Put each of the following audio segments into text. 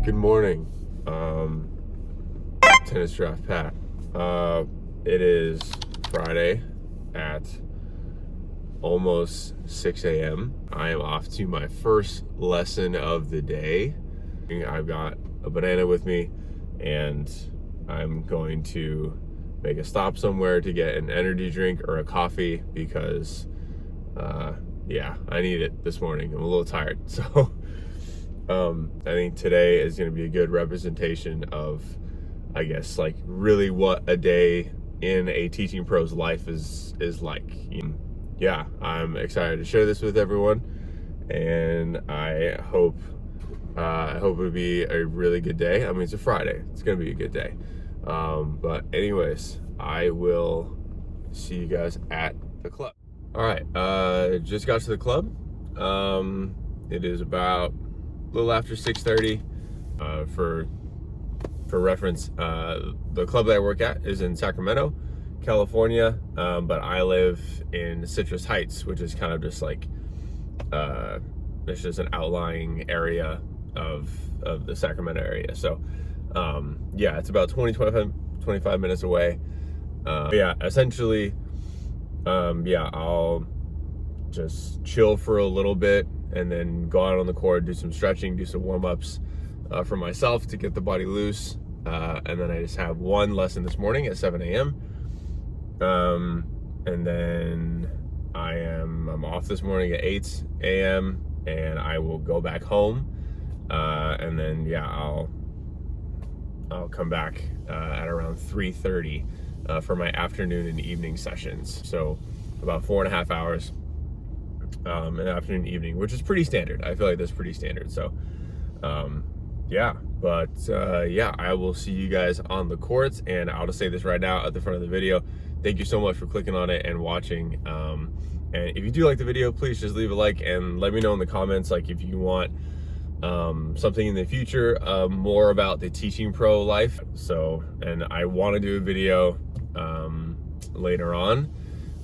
Good morning, Tennis Draft Pat. It is Friday at almost 6 a.m. I am off to my first lesson of the day. I've got a banana with me, and I'm going to make a stop somewhere to get an energy drink or a coffee because, I need it this morning. I'm a little tired, so I think today is going to be a good representation of, I guess, like really what a day in a teaching pro's life is like. Yeah, I'm excited to share this with everyone, and I hope it'll be a really good day. I mean, it's a Friday. It's going to be a good day. But anyways, I will see you guys at the club. All right, just got to the club. It is about a little after 6:30. For reference, the club that I work at is in Sacramento, California, but I live in Citrus Heights, which is kind of just like it's just an outlying area of the Sacramento area. So it's about 25 minutes away. Essentially, I'll just chill for a little bit and then go out on the court, do some stretching, do some warm-ups for myself to get the body loose. And then I just have one lesson this morning at 7 a.m. And then I'm off this morning at 8 a.m. and I will go back home. And then I'll come back at around 3:30 for my afternoon and evening sessions. So about 4.5 hours in afternoon and evening, which is pretty standard. I feel like that's pretty standard. So I will see you guys on the courts, and I'll just say this right now at the front of the video. Thank you so much for clicking on it and watching. And if you do like the video, please just leave a like and let me know in the comments, like if you want something in the future more about the teaching pro life. So, and I want to do a video later on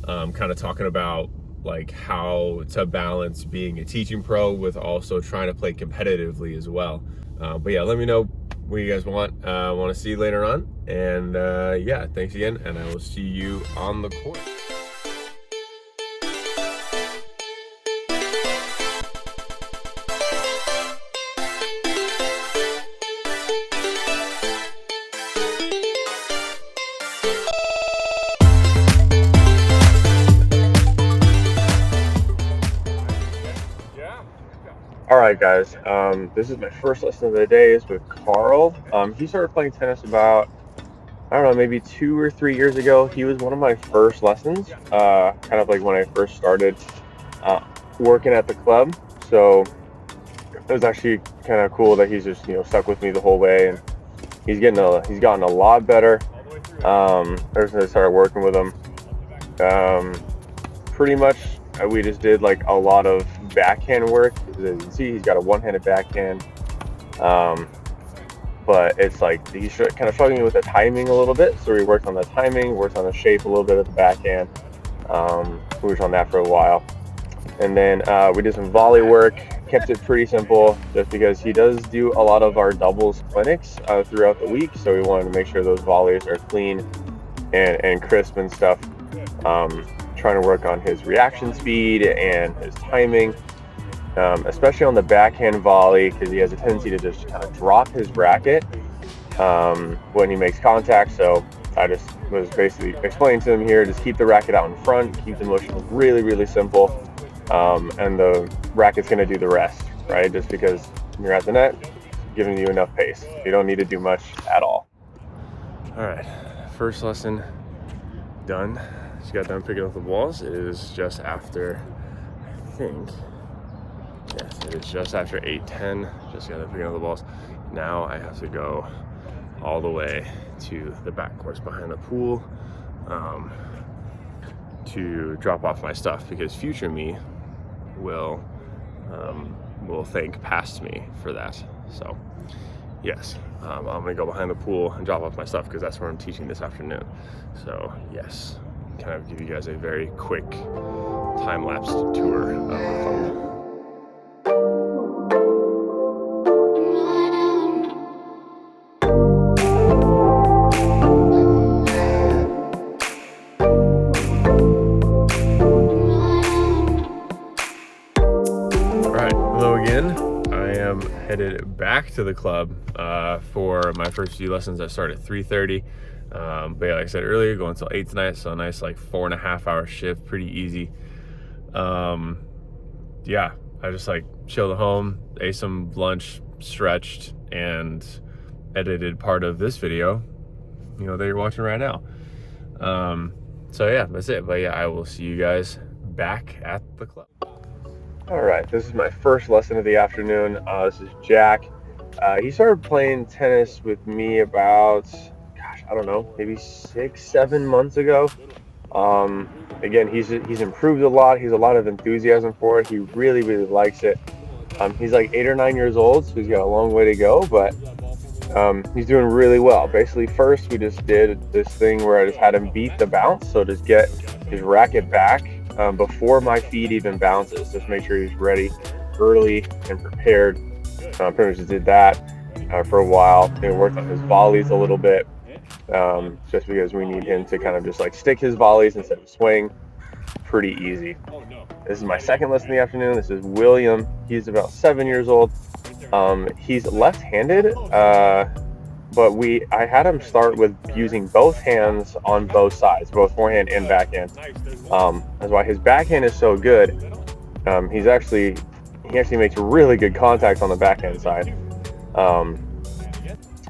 kind of talking about like how to balance being a teaching pro with also trying to play competitively as well. Let me know what you guys want to see later on. And thanks again, and I will see you on the court. All right, guys, this is my first lesson of the day. Is with Carl. He started playing tennis about, I don't know, maybe 2 or 3 years ago. He was one of my first lessons, kind of like when I first started working at the club. So it was actually kind of cool that he's just, stuck with me the whole way, and he's gotten a lot better ever since I started working with him. Pretty much we just did like a lot of backhand work. As you can see, he's got a one-handed backhand, but it's like he's kind of struggling with the timing a little bit, so we worked on the timing, worked on the shape a little bit of the backhand. We worked on that for a while, and then we did some volley work. Kept it pretty simple just because he does do a lot of our doubles clinics throughout the week, so we wanted to make sure those volleys are clean and crisp and stuff. Trying to work on his reaction speed and his timing, especially on the backhand volley, because he has a tendency to just kind of drop his racket when he makes contact. So I just was basically explaining to him here, just keep the racket out in front, keep the motion really, really simple, and the racket's going to do the rest, right? Just because you're at the net, giving you enough pace. You don't need to do much at all. All right, first lesson done. Just got done picking up the balls. It is just after, it is just after 8:10. Just got done picking up the balls. Now I have to go all the way to the back course behind the pool to drop off my stuff, because future me will thank past me for that. So yes, I'm gonna go behind the pool and drop off my stuff because that's where I'm teaching this afternoon. So yes, kind of give you guys a very quick time-lapse tour of the club. Hello again. I am headed back to the club for my first few lessons that start at 3:30. But yeah, like I said earlier, going until 8 tonight, so a nice like 4.5-hour shift, pretty easy. Yeah, I just like chilled at home, ate some lunch, stretched, and edited part of this video, that you're watching right now. So yeah, that's it. But yeah, I will see you guys back at the club. All right, this is my first lesson of the afternoon. This is Jack. He started playing tennis with me about, I don't know, maybe 6-7 months ago. Again, he's improved a lot. He's a lot of enthusiasm for it. He really, really likes it. He's like 8 or 9 years old, so he's got a long way to go, but he's doing really well. Basically, first we just did this thing where I just had him beat the bounce, so just get his racket back before my feet even bounces. Just make sure he's ready early and prepared. Pretty much just did that for a while. Worked on his volleys a little bit, just because we need him to kind of just like stick his volleys instead of swing. Pretty easy. This is my second lesson in the afternoon. This is William. He's about 7 years old. He's left-handed, but I had him start with using both hands on both sides, both forehand and backhand. That's why his backhand is so good. He actually makes really good contact on the backhand side.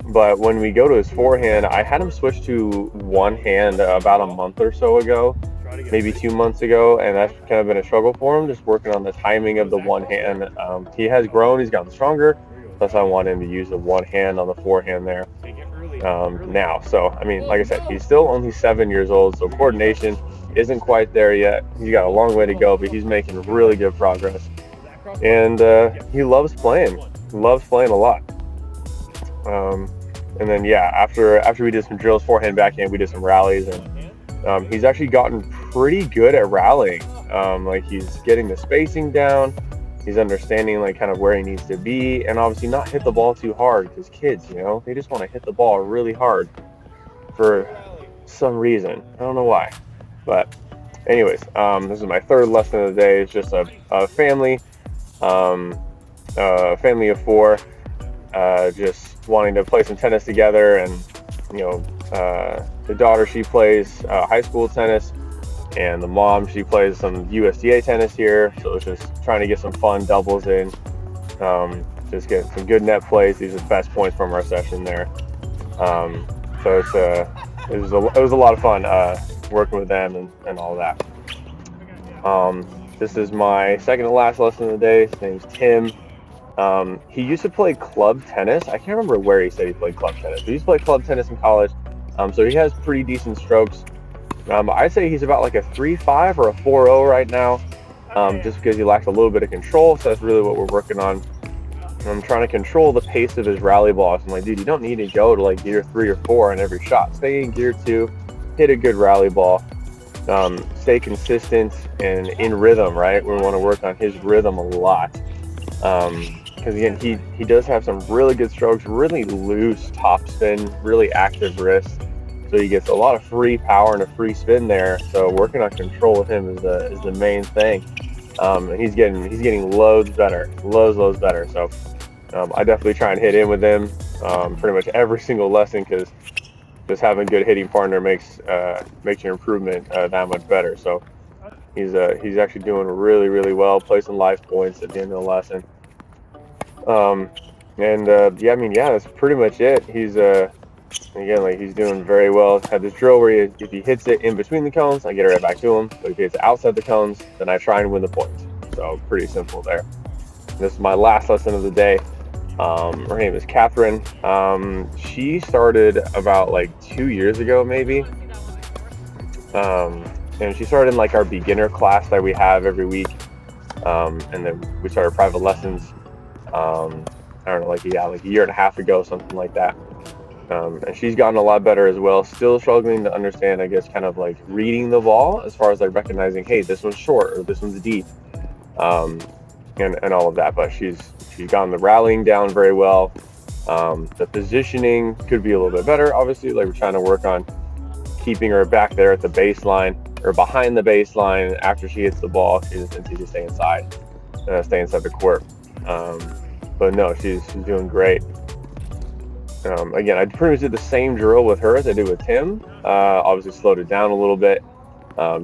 But when we go to his forehand, I had him switch to one hand about a month or so ago, maybe 2 months ago, and that's kind of been a struggle for him, just working on the timing of the one hand. He has grown, he's gotten stronger, plus I want him to use the one hand on the forehand there now. So, I mean, like I said, he's still only 7 years old, so coordination isn't quite there yet. He's got a long way to go, but he's making really good progress. And he loves playing a lot. And then, yeah, after we did some drills, forehand, backhand, we did some rallies, and he's actually gotten pretty good at rallying. Like he's getting the spacing down, he's understanding like kind of where he needs to be, and obviously not hit the ball too hard, because kids, they just want to hit the ball really hard for some reason. I don't know why. But anyways, this is my third lesson of the day. It's just a family of four, just wanting to play some tennis together. And the daughter, she plays high school tennis, and the mom, she plays some USTA tennis here. So it's just trying to get some fun doubles in, just get some good net plays. These are the best points from our session there. So it was a lot of fun working with them and all that. This is my second to last lesson of the day. His name's Tim. He used to play club tennis. I can't remember where he said he played club tennis, but he used to play club tennis in college. So he has pretty decent strokes. I'd say he's about like a 3.5 or a 4.0 right now, just because he lacks a little bit of control. So that's really what we're working on. I'm trying to control the pace of his rally balls. I'm like, dude, you don't need to go to like gear 3 or 4 on every shot. Stay in gear 2, hit a good rally ball, stay consistent and in rhythm, right? We want to work on his rhythm a lot. Because again, he does have some really good strokes, really loose topspin, really active wrist. So he gets a lot of free power and a free spin there. So working on control with him is the main thing. And he's getting loads better. So I definitely try and hit in with him pretty much every single lesson, because just having a good hitting partner makes your improvement that much better. So he's actually doing really, really well, placing life points at the end of the lesson. That's pretty much it. He's he's doing very well. Had this drill where if he hits it in between the cones, I get it right back to him. But if he hits it outside the cones, then I try and win the points. So pretty simple there. This is my last lesson of the day. Her name is Catherine. She started about like 2 years ago, maybe. And she started in like our beginner class that we have every week. And then we started private lessons. I don't know, like a year and a half ago, something like that. And she's gotten a lot better as well. Still struggling to understand, I guess, kind of like reading the ball as far as like recognizing, hey, this one's short or this one's deep, and all of that. But she's gotten the rallying down very well. The positioning could be a little bit better, obviously. Like we're trying to work on keeping her back there at the baseline or behind the baseline after she hits the ball. She just needs to stay inside the court. But no, she's doing great. Again, I pretty much did the same drill with her as I did with Tim. Obviously slowed it down a little bit,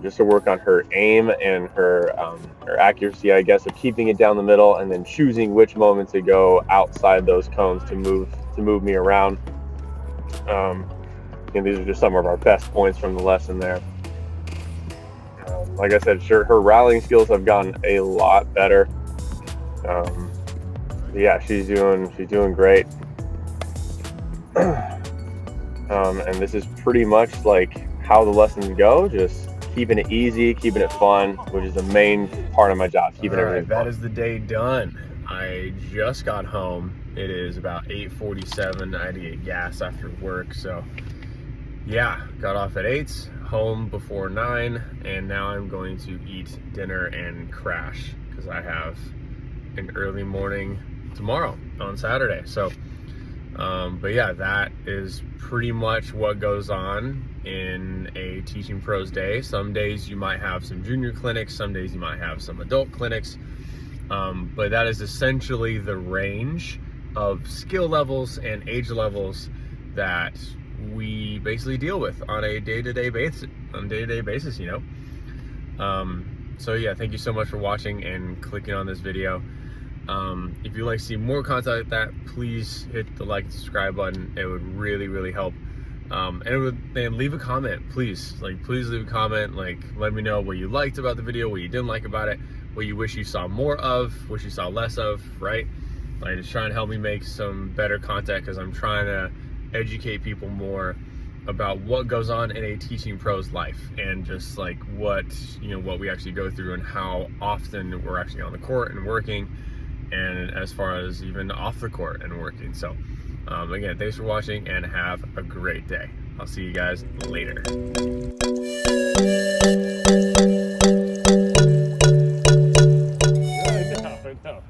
just to work on her aim and her accuracy, I guess, of keeping it down the middle and then choosing which moment to go outside those cones to move me around. And these are just some of our best points from the lesson there. Like I said, sure, her rallying skills have gotten a lot better. Yeah, she's doing great. And this is pretty much like how the lessons go, just keeping it easy, keeping it fun, which is the main part of my job, keeping everything fun. That is the day done. I just got home. It is about 8:47. I had to get gas after work, so yeah, got off at 8, home before 9, and now I'm going to eat dinner and crash because I have an early morning tomorrow on Saturday. So but yeah, that is pretty much what goes on in a Teaching Pros day. Some days you might have some junior clinics, some days you might have some adult clinics, but that is essentially the range of skill levels and age levels that we basically deal with on a day-to-day basis, you know. So yeah, thank you so much for watching and clicking on this video. If you'd like to see more content like that, please hit the like and subscribe button. It would really help. And leave a comment, please. Please leave a comment. Let me know what you liked about the video, what you didn't like about it, what you wish you saw more of, what you saw less of, right? Just trying to help me make some better content, because I'm trying to educate people more about what goes on in a Teaching Pro's life, and just what we actually go through and how often we're actually on the court and working, and as far as even off the court and working. So again, thanks for watching and have a great day. I'll see you guys later. I know.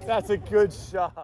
That's a good shot.